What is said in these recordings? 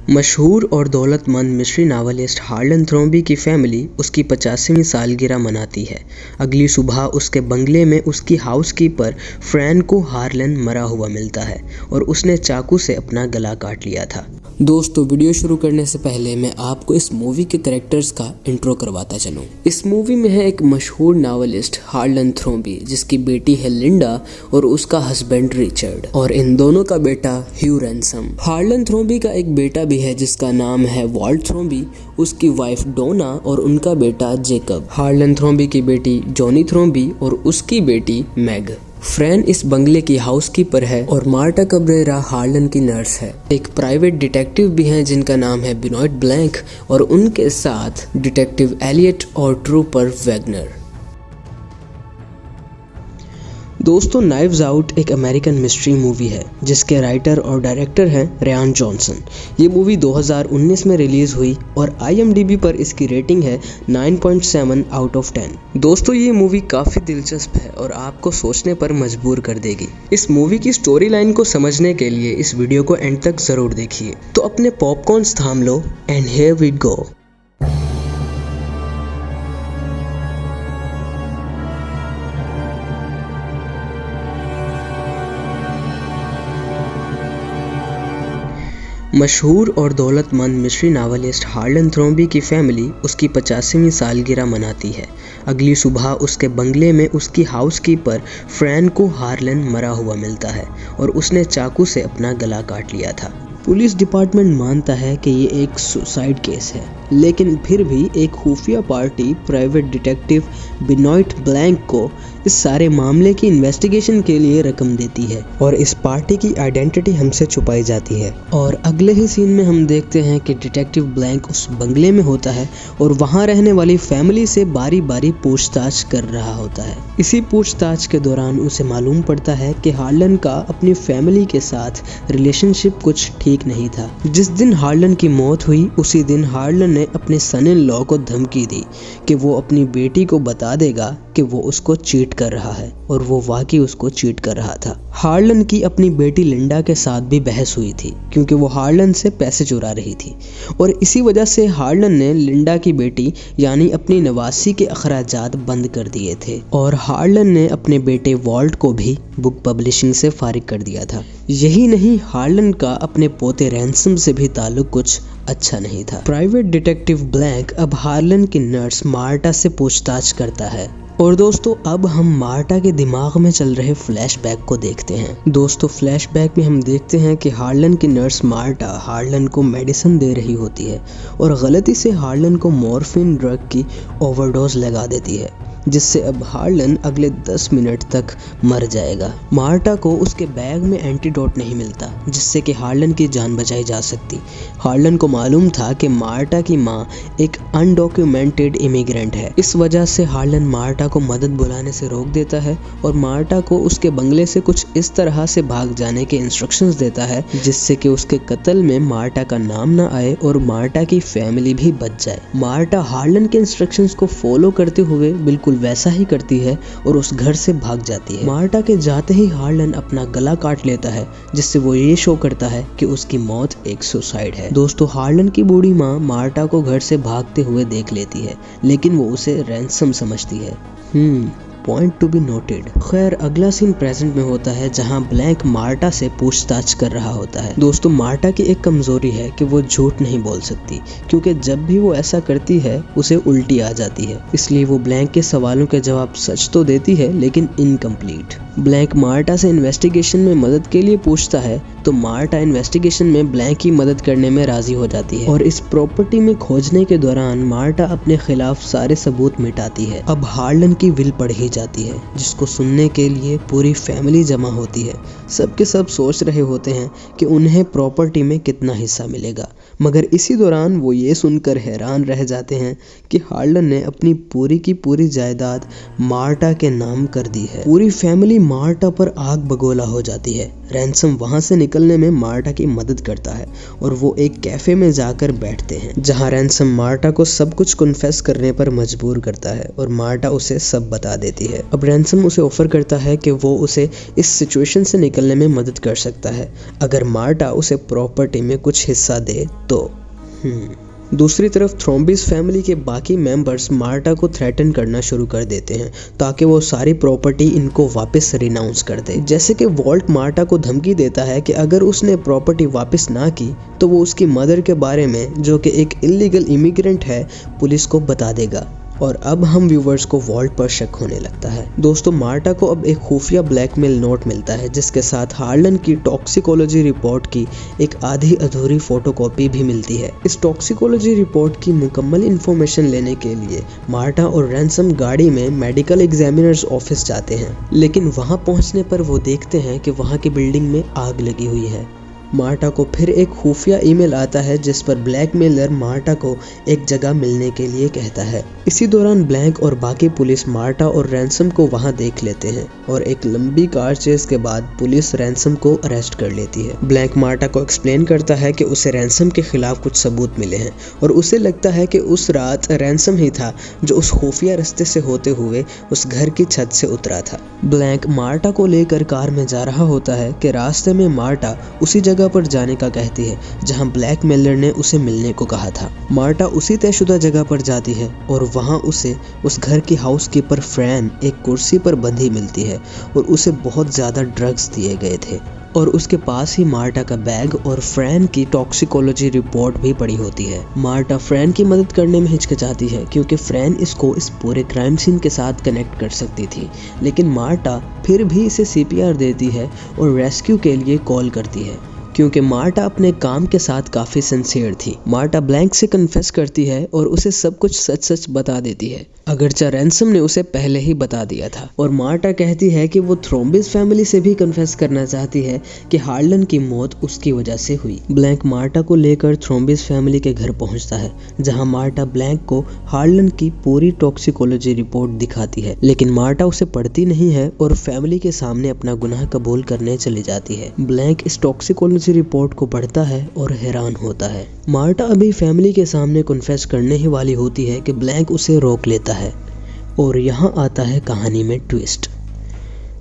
मशहूर और दौलतमंद मिस्री नावलिस्ट हार्लन थ्रोम्बी की फैमिली उसकी 85वीं सालगिरह मनाती है। अगली सुबह उसके बंगले में उसकी हाउसकीपर फ्रैन को हार्लन मरा हुआ मिलता है और उसने चाकू से अपना गला काट लिया था। दोस्तों, वीडियो शुरू करने से पहले मैं आपको इस मूवी के कैरेक्टर्स का इंट्रो करवाता चलूं। इस मूवी में है एक मशहूर नावलिस्ट हार्लन थ्रोम्बी जिसकी बेटी है लिंडा और उसका हस्बैंड रिचर्ड, और इन दोनों का बेटा ह्यू रैनसम। हार्लन थ्रोम्बी का एक बेटा भी है जिसका नाम है वॉल्ट थ्रोम्बी, उसकी वाइफ डोना और उनका बेटा जेकब। हार्लन थ्रोम्बी की बेटी जॉनी थ्रोम्बी और उसकी बेटी मैग। फ्रैन इस बंगले की हाउसकीपर है और मार्टा कब्रेरा हार्लन की नर्स है। एक प्राइवेट डिटेक्टिव भी हैं जिनका नाम है बेनॉइट ब्लैंक और उनके साथ डिटेक्टिव एलियट और ट्रूपर वैगनर। दोस्तों, नाइव्स आउट एक अमेरिकन मिस्ट्री मूवी है जिसके राइटर और डायरेक्टर हैं रियान जॉनसन। ये मूवी 2019 में रिलीज हुई और IMDb पर इसकी रेटिंग है 9.7 आउट ऑफ 10। दोस्तों, ये मूवी काफ़ी दिलचस्प है और आपको सोचने पर मजबूर कर देगी। इस मूवी की स्टोरी लाइन को समझने के लिए इस वीडियो को एंड तक ज़रूर देखिए। तो अपने पॉपकॉर्न्स थाम लो एंड हियर वी गो। मशहूर और दौलतमंद मिस्री नावलिस्ट हार्लन थ्रोम्बी की फैमिली उसकी 85वीं सालगिरह मनाती है। अगली सुबह उसके बंगले में उसकी हाउसकीपर फ्रैन को हार्लन मरा हुआ मिलता है और उसने चाकू से अपना गला काट लिया था। पुलिस डिपार्टमेंट मानता है कि ये एक सुसाइड केस है, लेकिन फिर भी एक खुफिया पार्टी प्राइवेट डिटेक्टिव बेनॉइट ब्लैंक को इस सारे मामले की इन्वेस्टिगेशन के लिए रकम देती है और इस पार्टी की आइडेंटिटी हमसे छुपाई जाती है। और अगले ही सीन में हम देखते हैं कि डिटेक्टिव ब्लैंक उस बंगले में होता है और वहां रहने वाली फैमिली से बारी बारी पूछताछ कर रहा होता है। इसी पूछताछ के दौरान उसे मालूम पड़ता है कि हार्लन का अपनी फैमिली के साथ रिलेशनशिप कुछ ठीक नहीं था। जिस दिन हार्लन की मौत हुई उसी दिन हार्लन ने अपने सन इन लॉ को धमकी दी कि वो अपनी बेटी को बता देगा कि वो उसको चीट कर रहा है, और वो वाकई उसको चीट कर रहा था। हार्लन की अपनी बेटी लिंडा के साथ भी बहस हुई थी क्योंकि वो हार्लन से पैसे चुरा रही थी, और इसी वजह से हार्लन ने लिंडा की बेटी यानी अपनी नवासी के अखराजात बंद कर दिए थे, और हार्लन ने अपने बेटे वॉल्ट को भी बुक पब्लिशिंग से फारिग कर दिया था। यही नहीं, हार्लन का अपने पोते रैनसम से भी ताल्लुक कुछ अच्छा नहीं था। प्राइवेट डिटेक्टिव ब्लैंक अब हार्लन की नर्स मार्टा से पूछताछ करता है। और दोस्तों, अब हम मार्टा के दिमाग में चल रहे फ्लैशबैक को देखते हैं। दोस्तों, फ्लैशबैक में हम देखते हैं कि हार्लन की नर्स मार्टा हार्लन को मेडिसिन दे रही होती है और गलती से हार्लन को मॉर्फिन ड्रग की ओवरडोज लगा देती है, जिससे अब हार्लन अगले 10 मिनट तक मर जाएगा। मार्टा को उसके बैग में एंटीडोट नहीं मिलता जिससे कि हार्लन की जान बचाई जा सकती। हार्लन को मालूम था कि मार्टा की माँ एक अनडॉक्यूमेंटेड इमिग्रेंट है। इस वजह से हार्लन मार्टा को मदद बुलाने से रोक देता है और मार्टा को उसके बंगले से कुछ इस तरह से भाग जाने के इंस्ट्रक्शंस देता है जिससे कि उसके कत्ल में मार्टा का नाम ना आए और मार्टा की फैमिली भी बच जाए। मार्टा हार्लन के इंस्ट्रक्शंस को फॉलो करते हुए बिल्कुल वैसा ही करती है और उस घर से भाग जाती है। मार्टा के जाते ही हार्लन अपना गला काट लेता है जिससे वो ये शो करता है कि उसकी मौत एक सुसाइड है। दोस्तों, हार्लन की बूढ़ी माँ मार्टा को घर से भागते हुए देख लेती है, लेकिन वो उसे रैनसम समझती है। Point to be noted. खैर, अगला सीन प्रेजेंट में होता है जहां ब्लैंक मार्टा से पूछताछ कर रहा होता है। दोस्तों, मार्टा की एक कमजोरी है कि वो झूठ नहीं बोल सकती, क्योंकि जब भी वो ऐसा करती है उसे उल्टी आ जाती है। इसलिए वो ब्लैंक के सवालों के जवाब सच तो देती है लेकिन इनकम्प्लीट। ब्लैंक मार्टा से इन्वेस्टिगेशन में मदद के लिए पूछता है तो मार्टा इन्वेस्टिगेशन में ब्लैंक की मदद करने में राजी हो जाती है, और इस प्रॉपर्टी में खोजने के दौरान मार्टा अपने खिलाफ सारे सबूत मिटाती है। अब हार्लन की विल पढ़ी जाती है जिसको सुनने के लिए पूरी फैमिली जमा होती है। सब के सब सोच रहे होते हैं कि उन्हें प्रॉपर्टी में कितना हिस्सा मिलेगा, मगर इसी दौरान वो ये सुनकर हैरान रह जाते हैं कि हार्लन ने अपनी पूरी की पूरी जायदाद मार्टा के नाम कर दी है। पूरी फैमिली मार्टा पर आग बगोला हो जाती है। रैंसम वहां से निकलने में मार्टा की मदद करता है और वो एक कैफे में जाकर बैठते हैं, जहां रैंसम मार्टा को सब कुछ कन्फेस करने पर मजबूर करता है और मार्टा उसे सब बता देती है। अब रैंसम उसे ऑफर करता है कि वो उसे इस सिचुएशन से निकलने में मदद कर सकता है अगर मार्टा उसे प्रॉपर्टी में कुछ हिस्सा दे तो। दूसरी तरफ थ्रोम्बिस फैमिली के बाकी मेंबर्स मार्टा को थ्रेटन करना शुरू कर देते हैं ताकि वो सारी प्रॉपर्टी इनको वापस रिनाउंस कर दे। जैसे कि वॉल्ट मार्टा को धमकी देता है कि अगर उसने प्रॉपर्टी वापस ना की तो वो उसकी मदर के बारे में, जो कि एक इलीगल इमिग्रेंट है, पुलिस को बता देगा। और अब हम व्यूवर्स को वॉल्ट पर शक होने लगता है। दोस्तों, मार्टा को अब एक खुफिया ब्लैकमेल नोट मिलता है जिसके साथ हार्लन की टॉक्सिकोलॉजी रिपोर्ट की एक आधी अधूरी फोटोकॉपी भी मिलती है। इस टॉक्सिकोलॉजी रिपोर्ट की मुकम्मल इंफॉर्मेशन लेने के लिए मार्टा और रैंसम गाड़ी में मेडिकल एग्जामिनर्स ऑफिस जाते हैं, लेकिन वहां पहुंचने पर वो देखते हैं कि वहां की बिल्डिंग में आग लगी हुई है। मार्टा को फिर एक खुफिया ईमेल आता है जिस पर ब्लैकमेलर मार्टा को एक जगह मिलने के लिए कहता है। इसी दौरान ब्लैंक और बाकी पुलिस मार्टा और रैंसम को वहां देख लेते हैं और एक लंबी कार चेस के बाद पुलिस रैंसम को अरेस्ट कर लेती है। ब्लैंक मार्टा को एक्सप्लेन करता है कि उसे रैंसम के खिलाफ कुछ सबूत मिले हैं और उसे लगता है कि उस रात रैंसम ही था जो उस खुफिया रास्ते से होते हुए उस घर की छत से उतरा था। ब्लैंक मार्टा को लेकर कार में जा रहा होता है कि रास्ते में मार्टा उसी जगह पर जाने का कहती है जहां ब्लैकमेलर ने उसे मिलने को कहा था। मार्टा उसी तयशुदा जगह पर जाती है और वहां उसे उस घर की हाउसकीपर फ्रैन एक कुर्सी पर बंधी मिलती है और उसे बहुत ज्यादा ड्रग्स दिए गए थे और उसके पास ही मार्टा का बैग और फ्रैन की टॉक्सिकोलॉजी रिपोर्ट भी पड़ी होती है। मार्टा फ्रैन की मदद करने में हिचकिचाती है क्योंकि फ्रैन इसको इस पूरे क्राइम सीन के साथ कनेक्ट कर सकती थी, लेकिन मार्टा फिर भी इसे CPR देती है और रेस्क्यू के लिए कॉल करती है क्योंकि मार्टा अपने काम के साथ काफ़ी सिंसियर थी। मार्टा ब्लैंक से कन्फेस करती है और उसे सब कुछ सच सच बता देती है, अगरचे रैंसम ने उसे पहले ही बता दिया था। और मार्टा कहती है कि वो थ्रोम्बिस फैमिली से भी कन्फेस करना चाहती है कि हार्लन की मौत उसकी वजह से हुई। ब्लैंक मार्टा को लेकर थ्रोम्बिस फैमिली के घर पहुंचता है जहां मार्टा ब्लैंक को हार्लन की पूरी टॉक्सिकोलॉजी रिपोर्ट दिखाती है, लेकिन मार्टा उसे पढ़ती नहीं है और फैमिली के सामने अपना गुनाह कबूल करने चली जाती है। ब्लैंक इस टॉक्सिकोलॉजी रिपोर्ट को पढ़ता है और हैरान होता है। मार्टा अभी फैमिली के सामने कन्फेस करने ही वाली होती है कि ब्लैंक उसे रोक लेता है और यहाँ आता है कहानी में ट्विस्ट।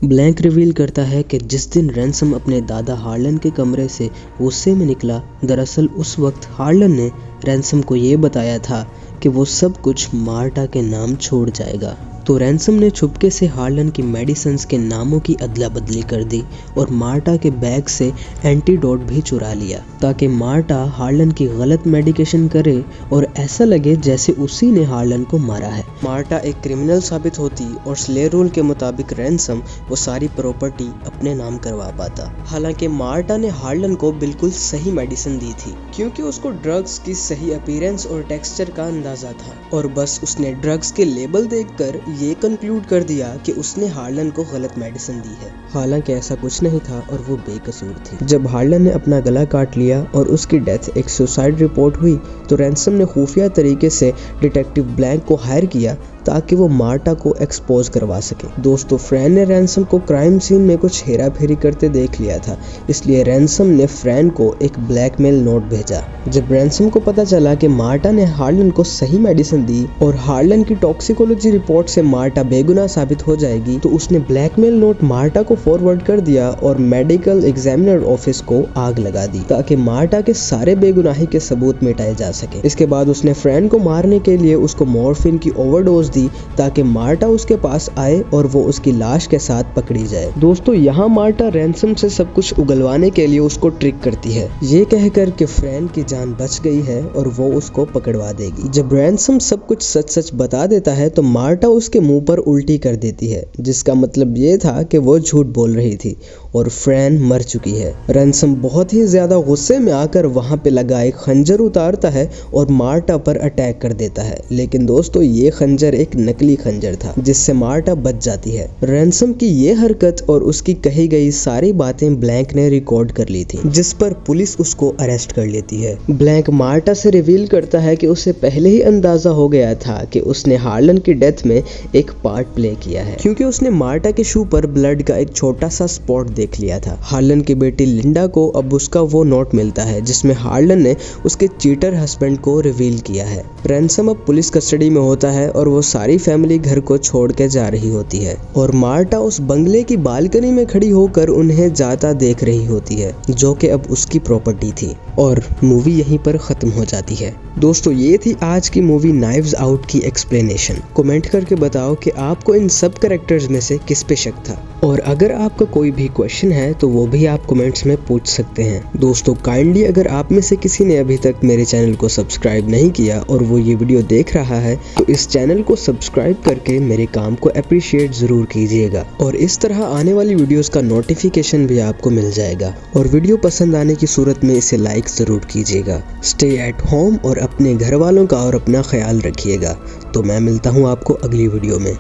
ब्लैंक रिवील करता है कि जिस दिन रैंसम अपने दादा हार्लन के कमरे से गुस्से में निकला, दरअसल उस वक्त हार्लन ने रैंसम को ये बताया था कि वो सब कुछ मार्टा के नाम छोड़ जाएगा। तो रैंसम ने छुपके से हार्लन की मेडिसिन्स के नामों की अदला बदली कर दी और मार्टा के बैग से एंटीडोट भी चुरा लिया ताकि मार्टा हार्लन की गलत मेडिकेशन करे और ऐसा लगे जैसे उसी ने हार्लन को मारा है। मार्टा एक क्रिमिनल साबित होती और स्लेयर रूल के मुताबिक रैंसम वो सारी प्रॉपर्टी अपने नाम करवा पाता। हालांकि मार्टा ने हार्लन को बिल्कुल सही मेडिसिन दी थी क्योंकि उसको ड्रग्स की सही अपीयरेंस और टेक्सचर का अंदाजा था और बस उसने ड्रग्स के लेबल देखकर ये कंक्लूड कर दिया कि उसने हार्लन को गलत मेडिसिन दी है। हालांकि ऐसा कुछ नहीं था और वो बेकसूर थी। जब हार्लन ने अपना गला काट लिया और उसकी डेथ एक सुसाइड रिपोर्ट हुई तो रैंसम ने खुफिया तरीके से डिटेक्टिव ब्लैंक को हायर किया ताकि वो मार्टा को एक्सपोज करवा सके। दोस्तों, फ्रैन ने रैंसम को क्राइम सीन में कुछ हेरा फेरी करते देख लिया था, इसलिए रैंसम ने फ्रैन को एक ब्लैकमेल नोट भेजा। जब रैंसम को पता चला कि मार्टा ने हार्लन को सही मेडिसिन दी और हार्लन की टॉक्सिकोलॉजी रिपोर्ट से मार्टा बेगुनाह साबित हो जाएगी, तो उसने ब्लैकमेल नोट मार्टा को फॉरवर्ड कर दिया और मेडिकल एग्जामिनर ऑफिस को आग लगा दी ताकि मार्टा के सारे बेगुनाही के सबूत मिटाए जा सके। इसके बाद उसने फ्रैन को मारने के लिए उसको मॉर्फिन की ओवरडोज ताकि मार्टा उसके पास आए और वो उसकी लाश के साथ पकड़ी जाए। दोस्तों, यहाँ मार्टा रैंसम से सब कुछ उगलवाने के लिए उसको ट्रिक करती है, ये कहकर कि फ्रैन की जान बच गई है और वो उसको पकड़वा देगी। जब रैंसम सब कुछ सच सच बता देता है तो मार्टा उसके मुंह पर उल्टी कर देती है, जिसका मतलब ये था कि वो झूठ बोल रही थी और फ्रैन मर चुकी है। रैंसम बहुत ही ज्यादा गुस्से में आकर वहां पे लगा एक खंजर उतारता है और मार्टा पर अटैक कर देता है, लेकिन दोस्तों ये खंजर एक एक नकली खंजर था जिससे मार्टा बच जाती है। रैनसम की ये हरकत और उसकी कही गई सारी बातें ब्लैंक ने रिकॉर्ड कर ली थी, जिस पर पुलिस उसको अरेस्ट कर लेती है। ब्लैंक मार्टा से रिवील करता है कि उसे पहले ही अंदाजा हो गया था कि उसने हार्लन की डेथ में एक पार्ट प्ले किया है, क्योंकि उसने मार्टा के शू पर ब्लड का एक छोटा सा स्पॉट देख लिया था। हार्लन की बेटी लिंडा को अब उसका वो नोट मिलता है जिसमें हार्लन ने उसके चीटर हस्बैंड को रिवील किया है। रैनसम अब पुलिस कस्टडी में होता है और वो सारी फैमिली घर को छोड़ के जा रही होती है और मार्टा उस बंगले की बालकनी में खड़ी होकर उन्हें जाता देख रही होती है, जो कि अब उसकी प्रॉपर्टी थी। और मूवी यहीं पर खत्म हो जाती है। दोस्तों, ये थी आज की मूवी नाइव्स आउट की एक्सप्लेनेशन। कमेंट करके बताओ कि आपको इन सब कैरेक्टर्स में से किस पे शक था, और अगर आपका कोई भी क्वेश्चन है तो वो भी आप कमेंट्स में पूछ सकते हैं। दोस्तों, काइंडली अगर आप में से किसी ने अभी तक मेरे चैनल को सब्सक्राइब नहीं किया और वो ये वीडियो देख रहा है तो इस चैनल को सब्सक्राइब करके मेरे काम को अप्रिशिएट जरूर कीजिएगा, और इस तरह आने वाली वीडियोस का नोटिफिकेशन भी आपको मिल जाएगा। और वीडियो पसंद आने की सूरत में इसे लाइक जरूर कीजिएगा। स्टे एट होम और अपने घर वालों का और अपना ख्याल रखिएगा। तो मैं मिलता हूँ आपको अगली वीडियो में।